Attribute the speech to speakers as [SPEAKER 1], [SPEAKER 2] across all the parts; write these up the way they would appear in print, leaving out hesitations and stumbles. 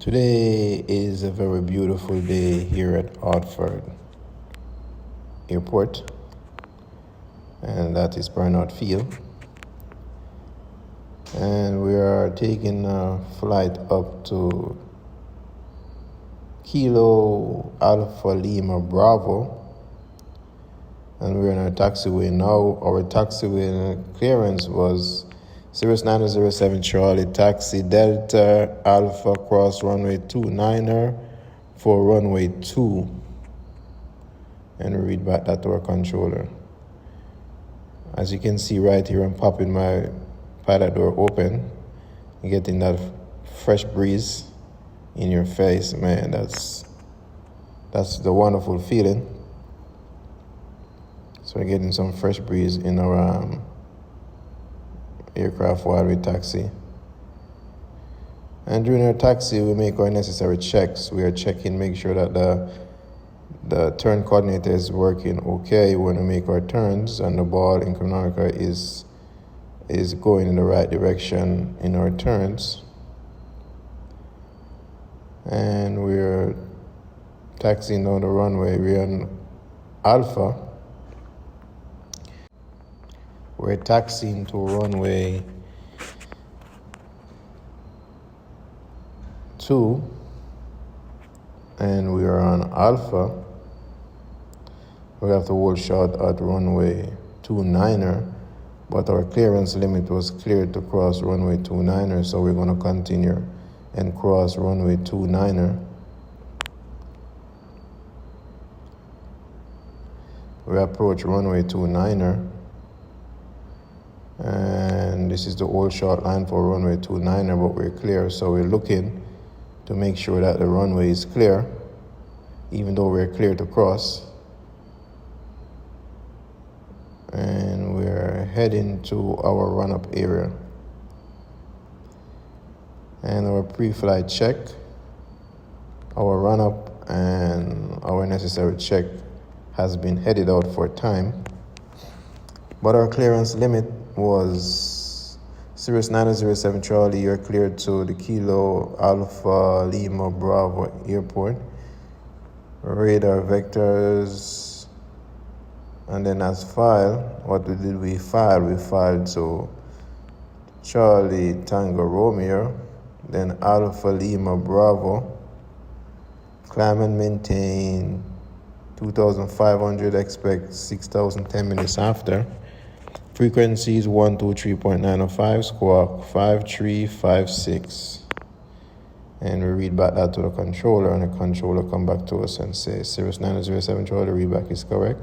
[SPEAKER 1] Today is a very beautiful day here at Hartford Airport, and that is Bernard Field. And we are taking a flight up to Kilo Alpha Lima Bravo, and we're in our taxiway now. Our taxiway clearance was cirrus 907 Charlie Taxi Delta Alpha cross runway 29er for runway 2. And we read back that to our controller. As you can see right here, I'm popping my pilot door open, getting that fresh breeze in your face. Man, that's the wonderful feeling. So we're getting some fresh breeze in our aircraft while we taxi. And during our taxi, we make our necessary checks. We are checking, make sure that the turn coordinator is working okay when we make our turns, and the ball in chronometer is going in the right direction in our turns. And we're taxiing down the runway. We're on Alpha. We're taxiing to runway 2, and we are on Alpha. We have to hold short at runway 29er, but our clearance limit was cleared to cross runway 29er, so we're going to continue and cross runway 29er. We approach runway 29er. And this is the old short line for runway 29er, but we're clear, so we're looking to make sure that the runway is clear, even though we're clear to cross. And we're heading to our run-up area. And our pre-flight check, our run-up and our necessary check has been headed out for time. But our clearance limit was cirrus 907 Charlie. You're cleared to the Kilo Alpha Lima Bravo Airport. Radar vectors. And then as file, what we did, we filed to Charlie Tango Romeo, then Alpha Lima Bravo. Climb and maintain 2,500, expect 6,000 10 minutes after. Frequencies 123.905, squawk 5356. And we read back that to the controller, and the controller come back to us and say, cirrus 907 Charlie, the readback is correct.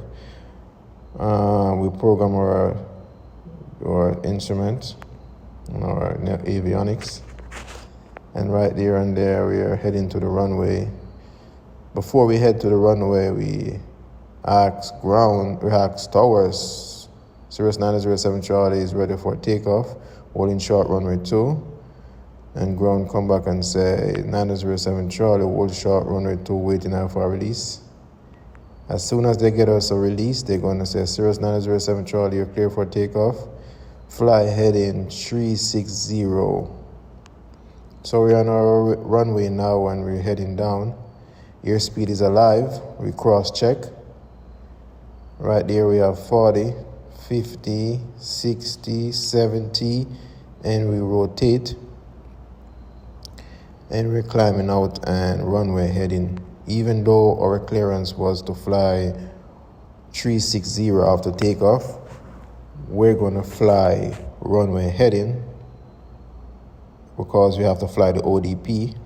[SPEAKER 1] We program our instrument, our avionics. And right there and there, we are heading to the runway. Before we head to the runway, we ask towers, cirrus 907 Charlie is ready for takeoff, holding short runway 2. And ground come back and say, 907 Charlie, hold short runway 2, waiting out for a release. As soon as they get us a release, they're going to say, cirrus 907 Charlie, you're clear for takeoff. Fly heading 360. So we're on our runway now and we're heading down. Airspeed is alive. We cross-check. Right there we have 40, 50, 60, 70, and we rotate. And we're climbing out and runway heading. Even though our clearance was to fly 360 after takeoff, we're going to fly runway heading because we have to fly the ODP.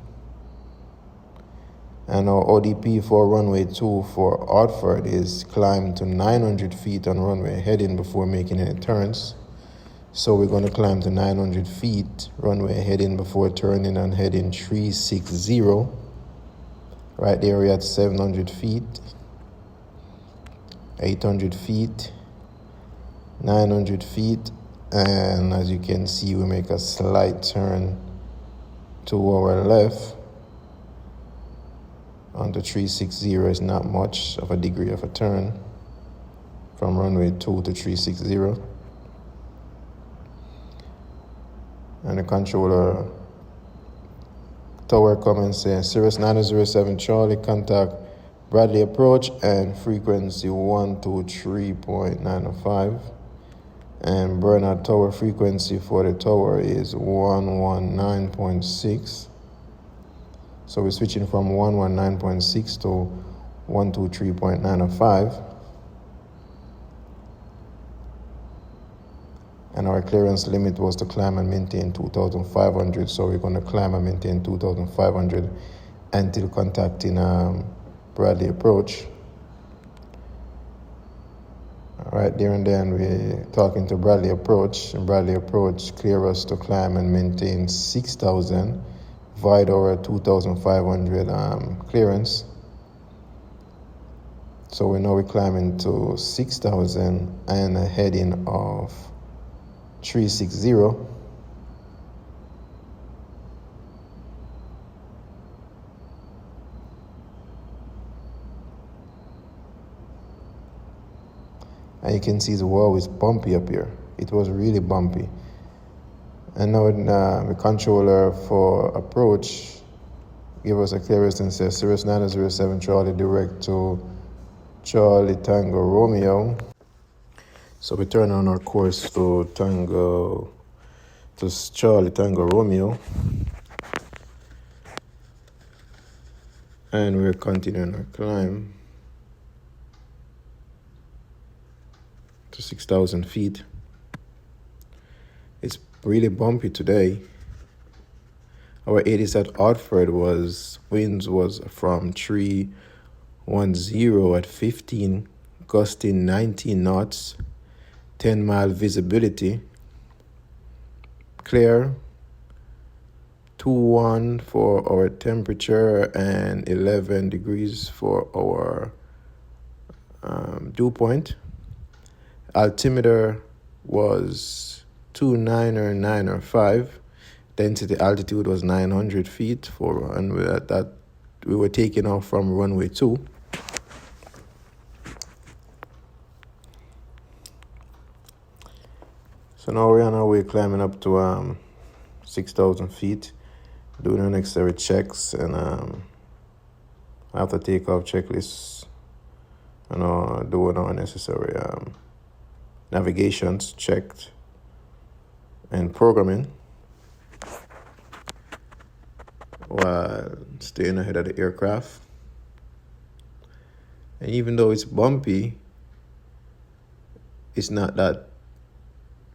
[SPEAKER 1] And our ODP for runway 2 for Hartford is climb to 900 feet on runway heading before making any turns. So we're going to climb to 900 feet runway heading before turning and heading 360. Right there we're at 700 feet, 800 feet, 900 feet. And as you can see, we make a slight turn to our left. Onto 360 is not much of a degree of a turn from runway 2 to 360. And the controller tower comment saying cirrus22 Charlie, contact Bradley approach and frequency 123.905. And Bernard tower frequency for the tower is 119.6. So we're switching from 119.6 to 123.905. And our clearance limit was to climb and maintain 2,500. So we're going to climb and maintain 2,500 until contacting Bradley approach. All right, there and then we're talking to Bradley approach, and Bradley approach clear us to climb and maintain 6,000, void our 2,500 clearance. So we know we're climbing to 6,000 and a heading of 360. And you can see the wall is bumpy up here. It was really bumpy. And now the controller for approach give us a clearance and says cirrus907 Charlie direct to Charlie Tango Romeo. So we turn on our course to Charlie Tango Romeo. And we're continuing our climb to 6,000 feet. It's really bumpy today. Our ADSAT outford winds was from 310 at 15, gusting 19 knots, 10-mile visibility, clear, 21 for our temperature and 11 degrees for our dew point. Altimeter was 2,995. Density altitude was 900 feet and that we were taking off from runway 2. So now we're on our way climbing up to 6,000 feet, doing the necessary checks, and after takeoff checklists, and doing our necessary navigations checked and programming while staying ahead of the aircraft. And even though it's bumpy, it's not that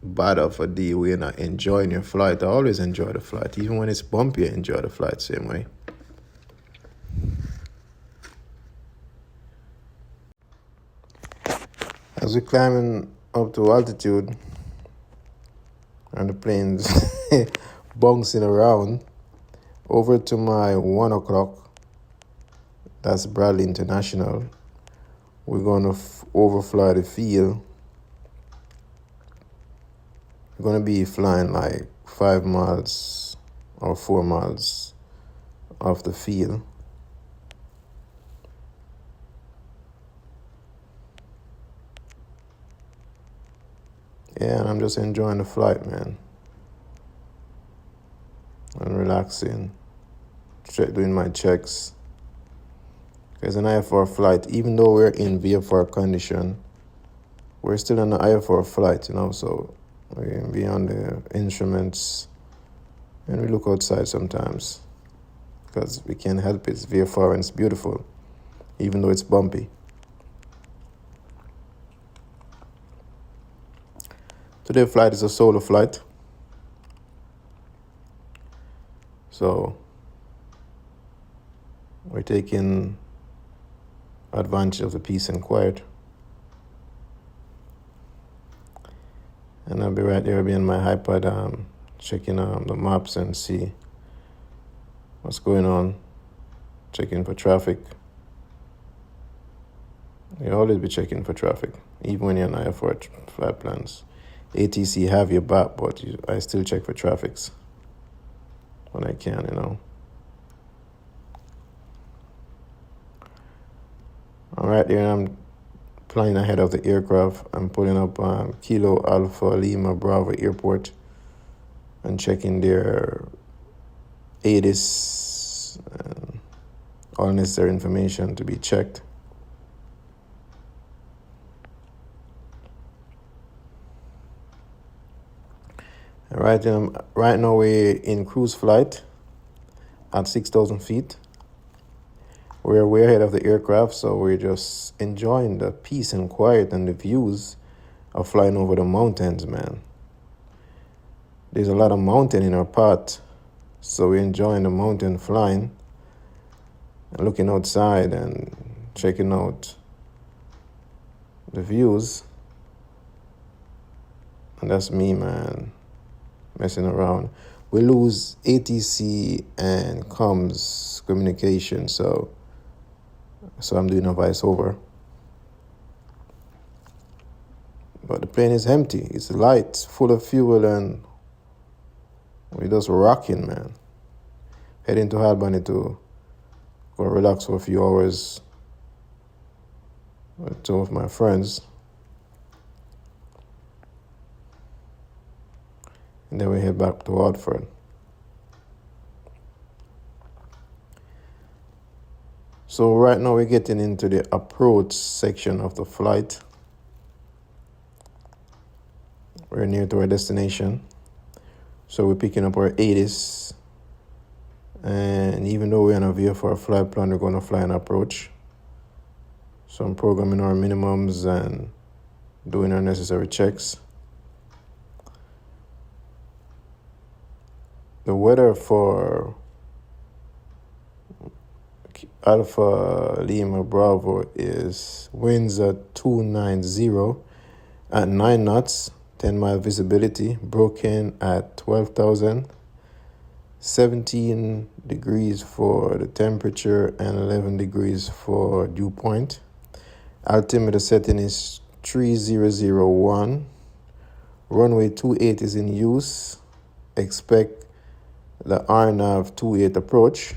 [SPEAKER 1] bad of a deal. We're not enjoying your flight. I always enjoy the flight. Even when it's bumpy, I enjoy the flight same way. As we're climbing up to altitude and the plane's bouncing around, over to my 1 o'clock, that's Bradley International, we're going to overfly the field. We're going to be flying like 5 miles or 4 miles off the field. Yeah, and I'm just enjoying the flight, man. And relaxing, doing my checks. It's an IFR flight. Even though we're in VFR condition, we're still on the IFR flight, so we be on the instruments and we look outside sometimes because we can't help it. It's VFR and it's beautiful, even though it's bumpy. Today's flight is a solo flight. So we're taking advantage of the peace and quiet. And I'll be right there, I'll be on my iPad checking the maps and see what's going on, checking for traffic. You always be checking for traffic, even when you're on IFR flight plans. ATC have your back, but I still check for traffics when I can, All right, there I'm flying ahead of the aircraft. I'm pulling up Kilo Alpha Lima Bravo Airport and checking their ATIS guidance, and all necessary information to be checked. Right now we're in cruise flight at 6,000 feet. We're way ahead of the aircraft, so we're just enjoying the peace and quiet and the views of flying over the mountains, man. There's a lot of mountain in our path, so we're enjoying the mountain flying and looking outside and checking out the views. And that's me, man, messing around. We lose ATC and comms communication, so I'm doing a voice over. But the plane is empty. It's light, full of fuel, and we're just rocking, man. Heading to Albany to go relax for a few hours with two of my friends. And then we head back to Watford. So right now we're getting into the approach section of the flight. We're near to our destination. So we're picking up our 80s. And even though we're on a VFR flight plan, we're going to fly an approach. So I'm programming our minimums and doing our necessary checks. The weather for Alpha Lima Bravo is winds at 290 at 9 knots, 10-mile visibility, broken at 12,000, 17 degrees for the temperature and 11 degrees for dew point. Altimeter setting is 3001. Runway 28 is in use. Expect the RNAV 28 approach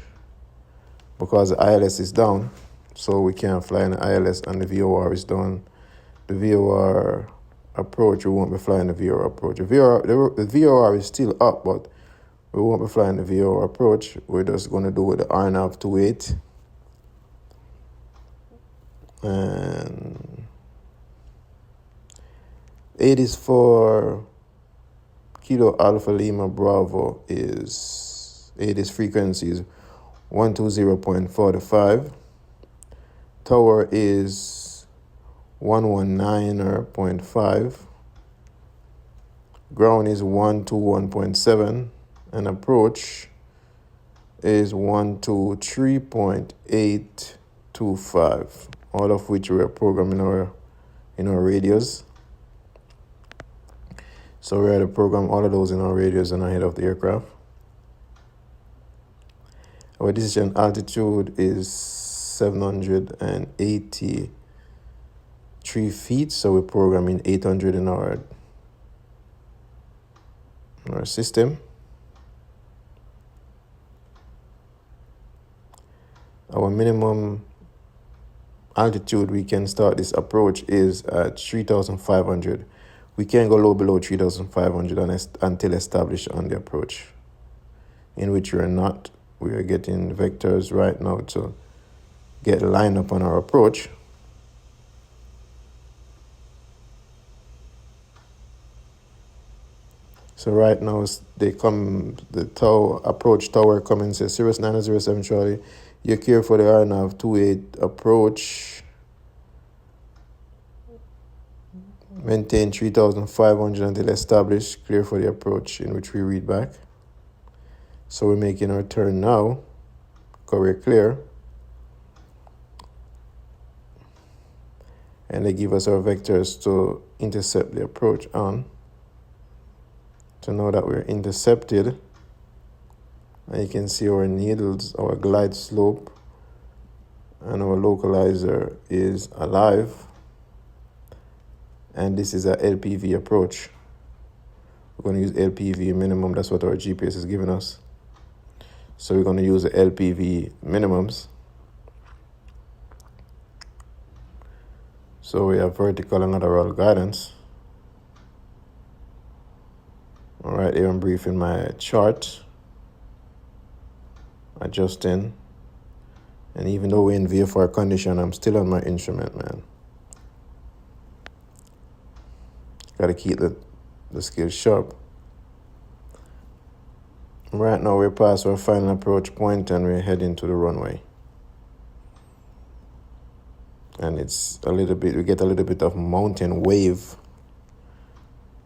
[SPEAKER 1] because the ILS is down, so we can't fly in the ILS and the VOR is down. The VOR approach, we won't be flying the VOR approach. The VOR is still up, but we won't be flying the VOR approach. We're just going to do with the RNAV 28. And 80s for Kilo Alpha Lima Bravo is 80s frequencies 120.45. Tower is 119.5. Ground is 121.7. And approach is 123.825. All of which we are programming in our radios. So we had to program all of those in our radios and ahead of the aircraft. Our decision altitude is 783 feet, so we're programming 800 in our system. Our minimum altitude we can start this approach is at 3,500. We can't go below 3,500 until established on the approach, in which we are not. We are getting vectors right now to get lined up on our approach. So right now the approach tower coming says cirrus 907 Charlie. You're clear for the RNAV 28 approach. Maintain 3,500 until established. Clear for the approach, in which we read back. So we're making our turn now. Because we're clear. And they give us our vectors to intercept the approach on. To know that we're intercepted. And you can see our needles, our glide slope, and our localizer is alive. And this is a LPV approach. We're going to use LPV minimum. That's what our GPS is giving us. So we're going to use the LPV minimums. So we have vertical and lateral guidance. All right, here I'm briefing my chart. adjusting. And even though we're in VFR condition, I'm still on my instrument, man. Gotta keep the scale sharp. Right now we're past our final approach point and we're heading to the runway. And it's a little bit, we get a little bit of mountain wave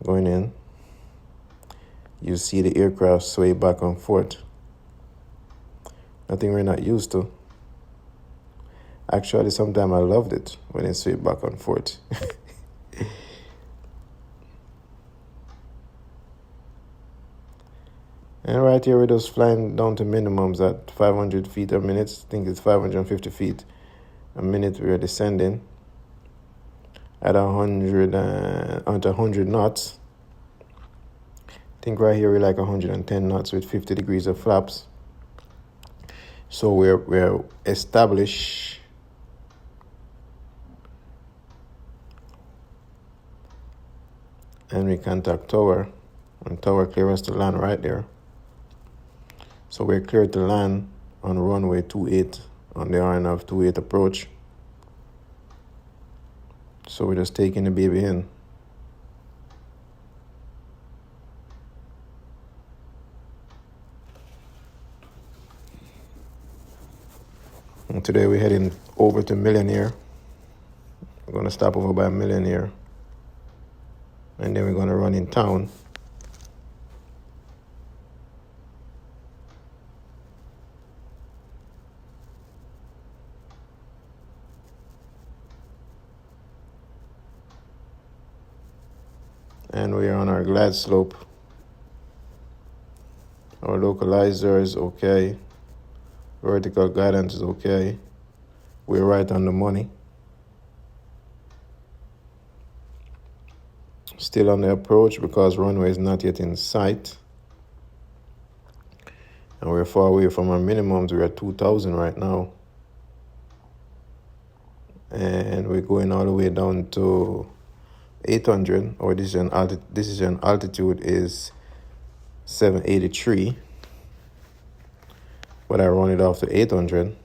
[SPEAKER 1] going in. You see the aircraft sway back and forth. Nothing we're not used to. Actually, sometimes I loved it when it swayed back and forth. And right here, we're just flying down to minimums at 500 feet a minute. I think it's 550 feet a minute. We're descending at 100 knots. I think right here we're like 110 knots with 50 degrees of flaps. So we're established. And we contact tower, and tower clear us to land right there. So we're cleared to land on runway 28 on the RNF 28 approach. So we're just taking the baby in. And today we're heading over to Millionaire. We're going to stop over by Millionaire. And then we're going to run in town. And we are on our glide slope. Our localizer is okay. Vertical guidance is okay. We're right on the money. Still on the approach because runway is not yet in sight. And we're far away from our minimums. We're at 2,000 right now. And we're going all the way down to 800. Our decision altitude is 783. But I run it off to 800.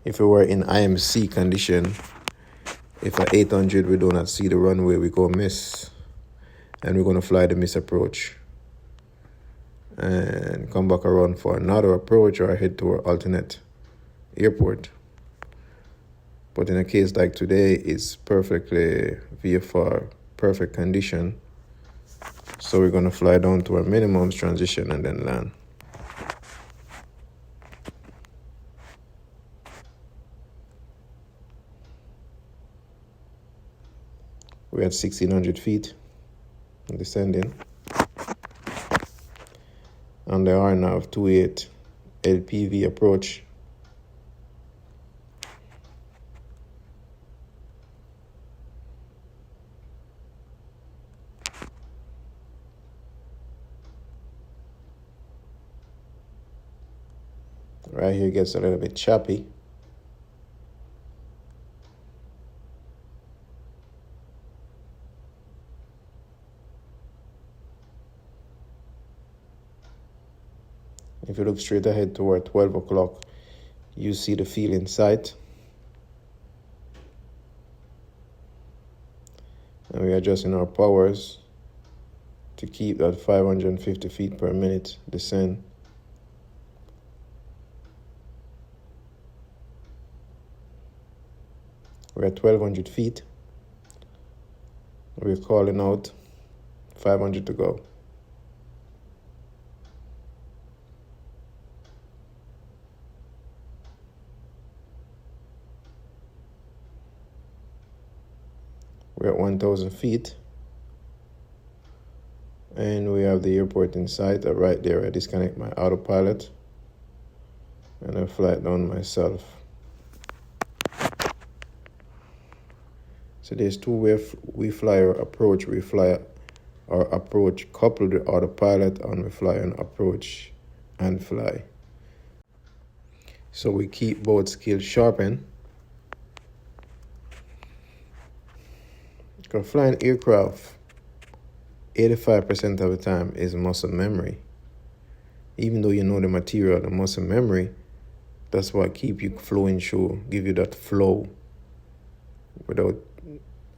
[SPEAKER 1] If we were in IMC condition, if at 800 we do not see the runway, we go miss. And we're going to fly the miss approach. And come back around for another approach or head to our alternate airport. But in a case like today, it's perfectly VFR, perfect condition. So we're going to fly down to our minimums, transition, and then land. We're at 1,600 feet, descending. On the RNAV 28 LPV approach. Right here gets a little bit choppy. If you look straight ahead toward 12 o'clock, you see the field in sight. And we're adjusting our powers to keep that 550 feet per minute descent. We're at 1,200 feet. We're calling out 500 to go. We're at 1,000 feet. And we have the airport in sight. Right there, I disconnect my autopilot. And I fly it down myself. So there's two ways we fly our approach. We fly our approach coupled with autopilot, and we fly an approach and fly. So we keep both skills sharpened. Because flying aircraft, 85% of the time is muscle memory. Even though you know the material, the muscle memory, that's what keep you flowing through, give you that flow without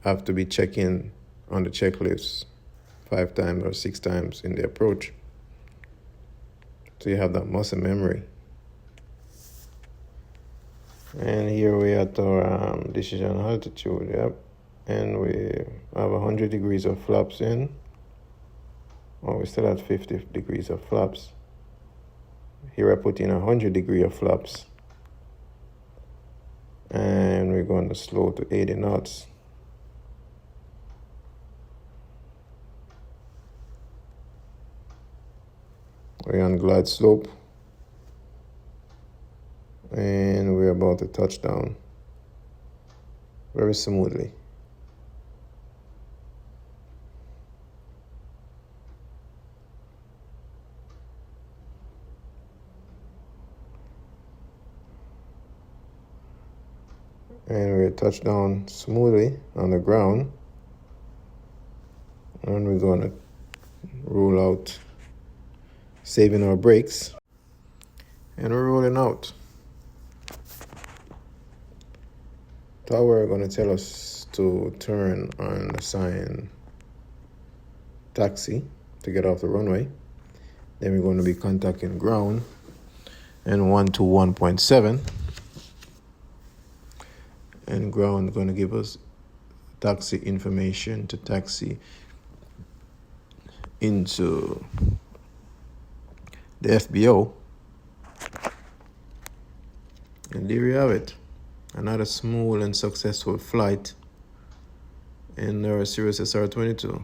[SPEAKER 1] have to be checking on the checklist 5 times or 6 times in the approach. So you have that muscle memory. And here we are at our decision altitude, yep. And we have 100 degrees of flaps in. Oh, we still have 50 degrees of flaps. Here I put in 100 degree of flaps. And we're going to slow to 80 knots. We're on glide slope. And we're about to touch down very smoothly. And we touch down smoothly on the ground. And we're going to roll out, saving our brakes. And we're rolling out. Tower are going to tell us to turn on the sign taxi to get off the runway. Then we're going to be contacting ground and 121.7. And ground going to give us taxi information to taxi into the FBO. And there you have it. Another smooth and successful flight in our Cirrus sr22.